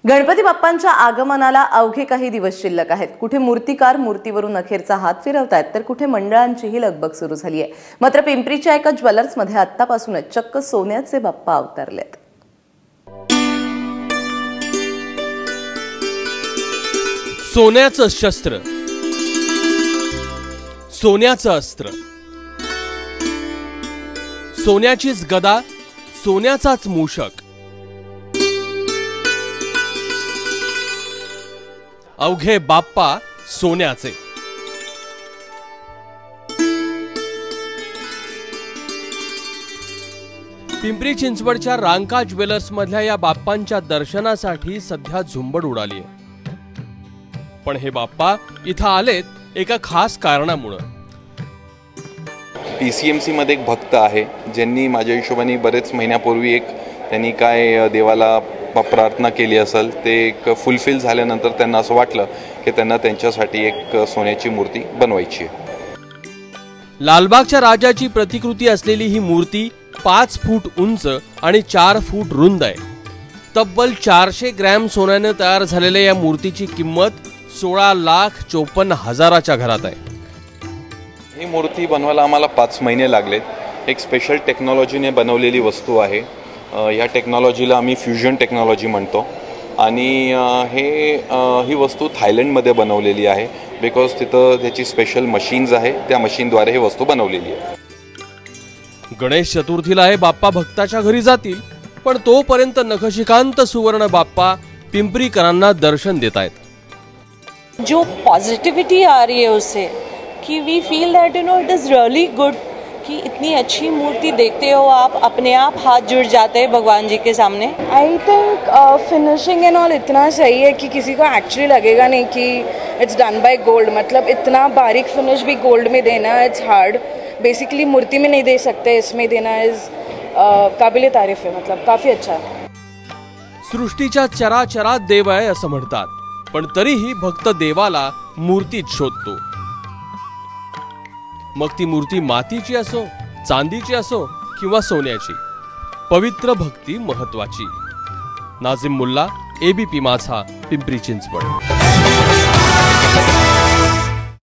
गणपती बाप्पांच्या आगमनाला अवघे काही दिवस शिल्लक आहेत। कुठे मूर्तिकार मूर्तीवरून अखेरचा हात फिरवतायत तर कुठे मंडळांचीही लगबग सुरू झाली आहे। मात्र पिंपरीच्या एका ज्वेलर्समध्ये आत्तापासूनच चक्क सोन्याचे बाप्पा अवतरलेत। सोन्याचं शस्त्र, सोन्याचं अस्त्र, सोन्याचीच गदा, सोन्याचाच मूषक, अवघे बाप्पा सोन्याचे। पिंपरी चिंचवडच्या रांका ज्वेलर्स मधल्या या बाप्पांच्या दर्शनासाठी सध्या झुंबड उडाली आहे। पण हे बाप्पा इथं आलेत एका खास कारणामुळे। PCMC मध्ये एक भक्त आहे ज्यांनी माझ्या हिशोबाने बरेच महिन्यापूर्वी त्यांनी काय देवाला प्रार्थना केली असेल, ते एक फुलफिल झाल्यानंतर त्यांना असं वाटलं की त्यांना त्यांच्यासाठी एक सोन्याची मूर्ती बनवायची आहे। लालबागच्या राजाची प्रतिकृती असलेली ही मूर्ती 5 फूट उंच आणि 4 फूट रुंद आहे। तब्बल 400 ग्रॅम सोन्याने तयार झालेल्या या मूर्तीची किंमत 16,54,000च्या घरात आहे। ही मूर्ती बनवायला आम्हाला 5 महिने लागलेत। एक स्पेशल टेक्नॉलॉजीने बनवलेली वस्तू आहे। या टेक्नॉलॉजीला आम्ही फ्युजन टेक्नॉलॉजी म्हणतो आणि ही वस्तू थायलंडमध्ये बनवलेली आहे बिकॉज तिथं त्याची स्पेशल मशीन्स आहे, त्या मशीनद्वारे ही वस्तू बनवलेली आहे। गणेश चतुर्थीला हे बाप्पा भक्ताच्या घरी जातील, पण तोपर्यंत नखशिकांत सुवर्ण बाप्पा पिंपरीकरांना दर्शन देत आहेत। जो पॉजिटिविटी आ रही है उससे कि we feel that it is really good कि इतनी अच्छी मूर्ति देखते हो आप, अपने आप हाथ जुड़ जाते हैं भगवान जी के सामने। I think finishing end all इतना सही है कि किसी को एक्चुअली लगेगा नहीं कि इट्स डन बाय गोल्ड। मतलब इतना बारीक फिनिश भी गोल्ड में देना इट्स हार्ड। बेसिकली मूर्ति में नहीं दे सकते, इसमें देना इज काबिल तारीफ है। मतलब काफ़ी अच्छा है। सृष्टीच्या चराचरात देव आहे असं म्हणतात, पण तरीही भक्त देवाला मूर्तीत शोधतो। मग ती मूर्ती मातीची असो, चांदीची असो किंवा सोन्याची, पवित्र भक्ती महत्वाची। नाझिम मुल्ला, ABP माझा, पिंपरी चिंचवड।